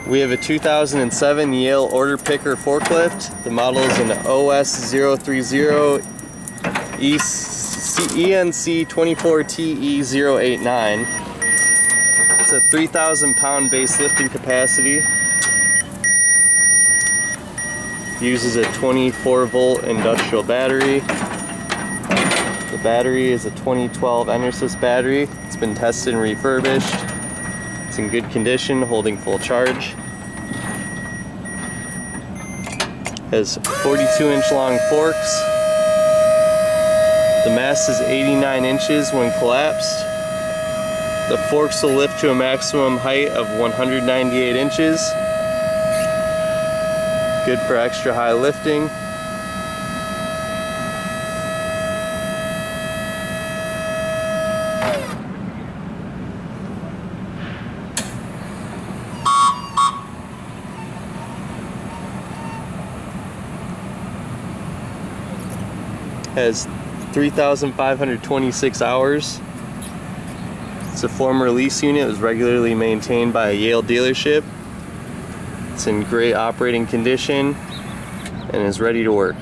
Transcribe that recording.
We have a 2007 Yale order picker forklift. The model is an OS030ENC24TE089. It's a 3,000 pound base lifting capacity. Uses a 24 volt industrial battery. The battery is a 2012 Enersys battery. It's been tested and refurbished. It's in good condition, holding full charge. Has 42-inch long forks. The mast is 89 inches when collapsed. The forks will lift to a maximum height of 198 inches. Good for extra high lifting. Has 3,526 hours. It's a former lease unit. It was regularly maintained by a Yale dealership. It's in great operating condition and is ready to work.